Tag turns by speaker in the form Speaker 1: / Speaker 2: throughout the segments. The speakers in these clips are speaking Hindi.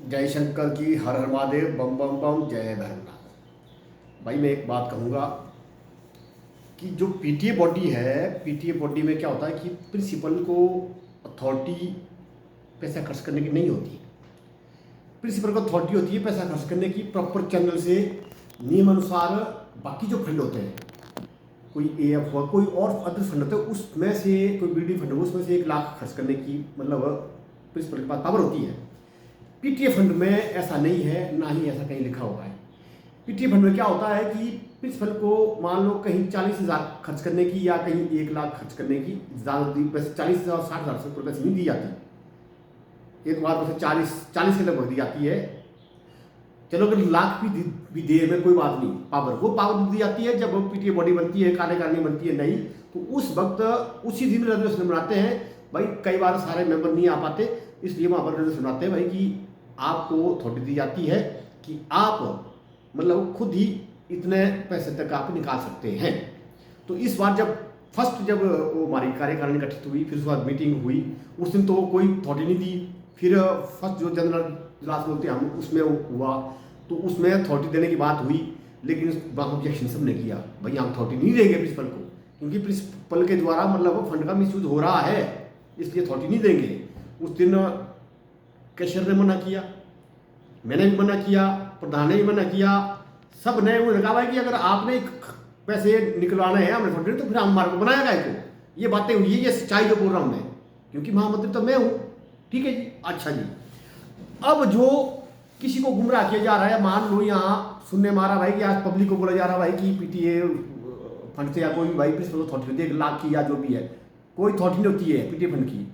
Speaker 1: जय शंकर की, हर हर महादेव, बम बम बम, जय भैरवनाथ। भाई मैं एक बात कहूँगा कि जो पीटीए बॉडी है, पीटीए बॉडी में क्या होता है कि प्रिंसिपल को अथॉरिटी पैसा खर्च करने की नहीं होती। प्रिंसिपल को अथॉरिटी होती है पैसा खर्च करने की, प्रॉपर चैनल से नियम अनुसार। बाकी जो फंड होते हैं, कोई एएफ हुआ, कोई और अदर फंड होते हैं, उसमें से कोई बिल्डिंग फंड हो, उसमें से 1 लाख खर्च करने की मतलब प्रिंसिपल के पास पावर होती है। पीटीए फंड में ऐसा नहीं है, ना ही ऐसा कहीं लिखा हुआ है। पीटीए फंड में क्या होता है कि प्रिंसिपल को मान लो कहीं 40,000 खर्च करने की या कहीं 1 लाख खर्च करने की ज़्यादा पैसे 40,000 60,000 रुपये पैसे नहीं दी जाती। एक बार पैसे 40 के लगभग दी जाती है। चलो अगर लाख भी दे में कोई बात नहीं, पावर वो पावर दी जाती है जब पीटीए बॉडी बनती है, कार्यकारिणी बनती है नहीं, तो उस वक्त उसी दिन रेजोल्यूशन बनाते हैं। भाई कई बार सारे मेंबर नहीं आ पाते, इसलिए वहाँ पर रेजोल्यूशन बनाते हैं भाई कि आपको अथॉरिटी दी जाती है कि आप मतलब खुद ही इतने पैसे तक आप निकाल सकते हैं। तो इस बार जब वो हमारी कार्यकारिणी गठित हुई, फिर उसके बाद मीटिंग हुई, उस दिन तो कोई अथॉरिटी नहीं दी। फिर फर्स्ट जो जनरल इजलास बोलते हैं हम, उसमें हुआ, तो उसमें अथॉरिटी देने की बात हुई, लेकिन वहाँ ऑब्जेक्शन सबने किया, भाई हम अथॉरिटी नहीं देंगे प्रिंसिपल को, क्योंकि प्रिंसिपल के द्वारा मतलब फंड का मिसयूज हो रहा है, इसलिए अथॉरिटी नहीं देंगे। उस दिन कैशियर ने मना किया, मैंने भी मना किया, प्रधान ने भी मना किया, सब ने उन्होंने कहा भाई कि अगर आपने पैसे निकलवाने हैं हमने फंड तो फिर हमारे को बनाया गया को। ये बातें हुई है, ये सच्चाई जो बोल रहा हूँ मैं, क्योंकि महामंत्री तो मैं हूँ। ठीक है जी, अच्छा जी। अब जो किसी को गुमराह किया जा रहा है, मान लो यहाँ सुनने मारा भाई कि आज पब्लिक को बोला जा रहा भाई कि पीटीए फंड से या कोई भाई प्रिंसिपल अथॉरिटी 1 लाख की या जो भी है, कोई अथॉरिटी नहीं होती है पीटीए फंड की।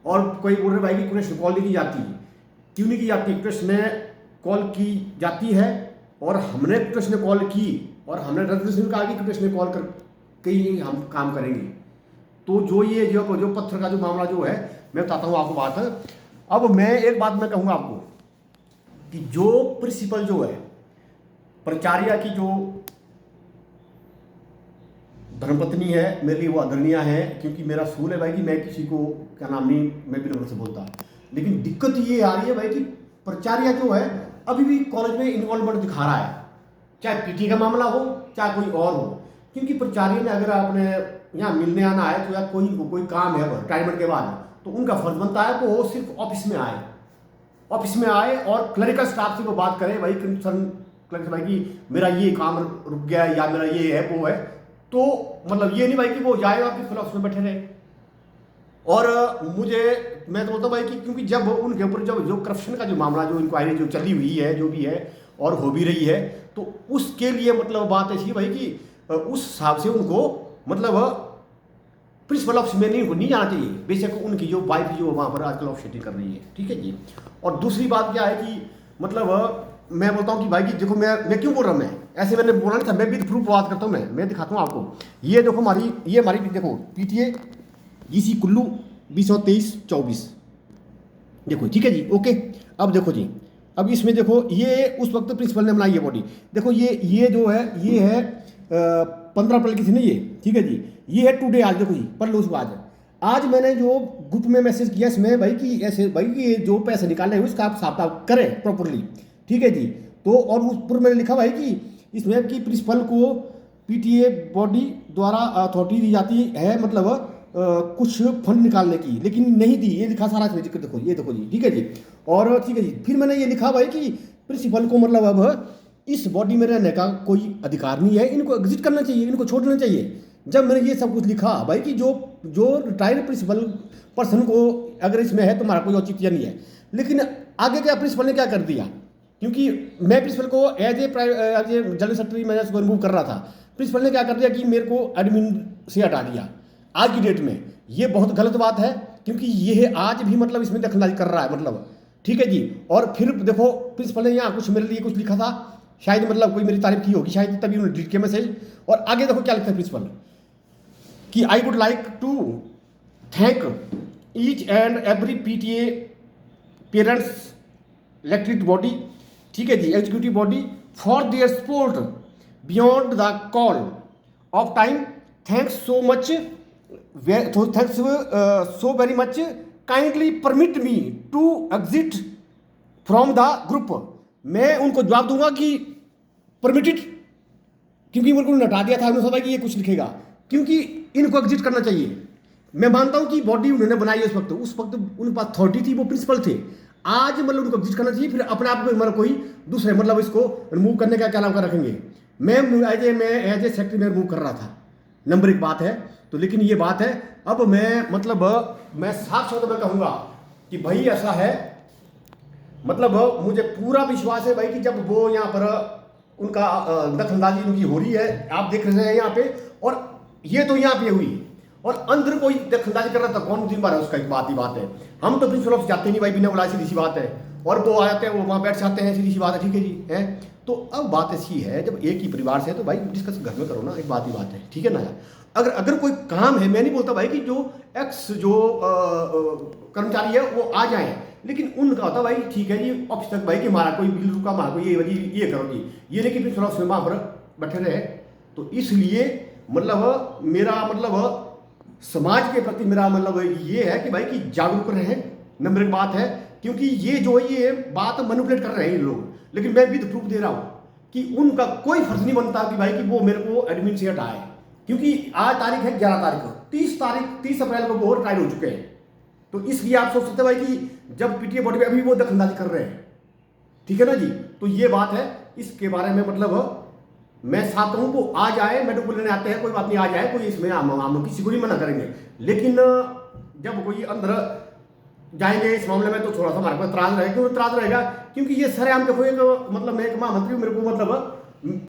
Speaker 1: और कोई बोल रहे भाई कि कृष्ण कॉल नहीं की जाती, क्यों नहीं की जाती? कृष्ण कॉल की जाती है, और हमने कृष्ण कॉल की, और हमने रेजोल्यूशन कहा कि कृष्ण कॉल करके ही हम काम करेंगे। तो जो ये जो पत्थर का जो मामला जो है, मैं बताता हूँ आपको बात। अब मैं एक बात मैं कहूँगा आपको कि जो प्रिंसिपल जो है, प्राचार्य की जो धर्मपत्नी है, मेरे लिए वो आदरणीय है, क्योंकि मेरा सूल है भाई कि मैं किसी को क्या नाम नहीं, मैं भी नंबर से बोलता। लेकिन दिक्कत ये आ रही है भाई कि प्राचार्य जो है अभी भी कॉलेज में इन्वॉल्वमेंट दिखा रहा है, चाहे पीटी का मामला हो चाहे कोई और हो। क्योंकि प्राचार्य ने अगर आपने यहाँ मिलने आना है तो या कोई काम है रिटायरमेंट के बाद, तो उनका फर्ज बनता है तो वो सिर्फ ऑफिस में आए और क्लरिकल स्टाफ से वो बात करें, भाई कंसर्न क्लरिकल भाई कि मेरा ये काम रुक गया है या मेरा ये है वो है। तो मतलब ये नहीं भाई कि वो जाए और फिर ऑफिस में बैठे रहे। और मैं तो बोलता हूँ भाई कि क्योंकि जब उनके ऊपर जब जो करप्शन का जो मामला, जो इंक्वायरी जो चली हुई है, जो भी है और हो भी रही है, तो उसके लिए मतलब बात ऐसी है भाई कि उस हिसाब से उनको मतलब प्रिंसिपल ऑफिस में नहीं जाना चाहिए। बेशक उनकी जो वाइफ जो वहाँ पर आजकल ऑफिशिएटिंग कर रही है, ठीक है जी। और दूसरी बात क्या है कि मतलब मैं बोलता हूँ कि भाई कि देखो मैं क्यों बोल रहा हूँ, मैं ऐसे मैंने बोला नहीं था, मैं भी प्रूफ बात करता हूँ, मैं दिखाता हूँ आपको। ये देखो हमारी देखो पीटीए जीसी कुल्लू 2023-24 देखो, ठीक है जी, ओके। अब देखो जी, अब इसमें देखो ये उस वक्त प्रिंसिपल ने बनाई है बॉडी। देखो ये जो है ये है 15 अप्रैल की थी ना ये, ठीक है जी। ये है टुडे, आज देखो जी, पढ़ लो उसको। आज मैंने जो ग्रुप में मैसेज किया इसमें भाई कि ऐसे भाई कि जो पैसे निकालने हैं उसका आप साफ करें प्रॉपरली, ठीक है जी। तो और उस पर मैंने लिखा भाई कि इसमें कि प्रिंसिपल को पीटीए बॉडी द्वारा अथॉरिटी दी जाती है मतलब कुछ फंड निकालने की, लेकिन नहीं दी, ये लिखा सारा इसमें, देखो ये देखो जी, ठीक है जी। और ठीक है जी, फिर मैंने ये लिखा भाई कि प्रिंसिपल को मतलब अब इस बॉडी में रहने का कोई अधिकार नहीं है, इनको एग्जिट करना चाहिए, इनको छोड़ना चाहिए। जब मैंने ये सब कुछ लिखा भाई कि जो रिटायर्ड प्रिंसिपल पर्सन को अगर इसमें है तो हमारा कोई औचित्य नहीं है। लेकिन आगे क्या प्रिंसिपल ने क्या कर दिया, क्योंकि मैं प्रिंसिपल को एज ए जनरल सेक्रेटरी मैं उसको रिमूव कर रहा था, प्रिंसिपल ने क्या कर दिया कि मेरे को एडमिन से हटा दिया। आज की डेट में ये बहुत गलत बात है, क्योंकि ये आज भी मतलब इसमें दखलंदाजी कर रहा है मतलब, ठीक है जी। और फिर देखो प्रिंसिपल ने यहाँ कुछ मेरे लिए कुछ लिखा था, शायद मतलब कोई मेरी तारीफ की होगी शायद, तभी उन्होंने डिलीट किया मैसेज। और आगे देखो क्या लिखा है प्रिंसिपल कि I would like to thank each and every PTA parents elected body, ठीक है जी, executive body for their support beyond the call of time. Thanks so much, thanks so very much. Kindly permit me to exit from the group, मैं उनको जवाब दूंगा कि परमिटेड, क्योंकि मेरे को हटा दिया था, उन्होंने सोचा कि ये कुछ लिखेगा, क्योंकि इनको एग्जिट करना चाहिए। मैं मानता हूं कि बॉडी उन्होंने बनाई उस वक्त उनके पास अथॉरिटी थी, वो प्रिंसिपल थे। आज मतलब उनको एग्जिट करना चाहिए, फिर अपने आप को मतलब कोई दूसरे मतलब इसको रिमूव करने का क्या नाम का रखेंगे। मैं एज ए सेक्रेटरी में रिमूव कर रहा था, नंबर एक बात है। तो लेकिन ये बात है, अब मैं मतलब मैं साफ शब्द में कहूंगा कि भाई ऐसा है, मतलब मुझे पूरा विश्वास है भाई कि जब वो यहाँ पर उनका दखलंदाजी उनकी हो रही है, आप देख रहे हैं यहाँ पे, और ये तो यहाँ पे हुई, और अंदर कोई दखलंदाजी कर रहा था, कौन जिम्मेदार है उसका, एक बात ही बात है। हम तो प्रिंसिपल ऑफिस जाते नहीं भाई, बिना बुलाए, सीधी सी बात है, और वो आ जाते हैं, वो वहाँ बैठ जाते हैं, सीधी सी बात है, ठीक है जी है। तो अब बात ऐसी है, जब एक ही परिवार से है तो भाई डिस्कस घर में करो ना, एक बात ही बात है, ठीक है ना यार। अगर कोई काम है, मैं नहीं बोलता भाई कि जो एक्स जो कर्मचारी है वो आ जाए, लेकिन उनका होता भाई ठीक है जी ऑफिस तक भाई कि हमारा कोई बिल रुका, हमारा कोई ये करो जी, ये लेकिन फिर थोड़ा वहाँ पर बैठे रहे। तो इसलिए मतलब मेरा मतलब समाज के प्रति मेरा मतलब ये है कि भाई कि जागरूक रहें, नंबर एक बात है। क्योंकि ये जो है ये बात मैनिपुलेट कर रहे हैं ये लोग, लेकिन मैं विद प्रूफ दे रहा हूँ कि उनका कोई फर्ज नहीं बनता कि भाई कि वो मेरे को एडमिन से हटाए, क्योंकि आज तारीख है 11 तारीख को, 30 अप्रैल को वो ट्रायल हो चुके हैं। तो इसलिए आप सोच सकते हैं भाई कि जब पीटीए बॉडी में अभी वो दखलंदाजी कर रहे हैं, ठीक है ना जी। तो ये बात है, इसके बारे में मतलब मैं साथ हूं, वो आ जाए, मेडिकल लेने आते हैं, कोई बात नहीं, आ जाए, कोई इसमें हम किसी को नहीं मना करेंगे। लेकिन जब कोई अंदर जाएंगे इस मामले में तो थोड़ा सा हमारे पास त्रास रहेगा, क्यों त्रास रहेगा, क्योंकि ये सरेआम देखो एक मतलब मैं एक महामंत्री मेरे को मतलब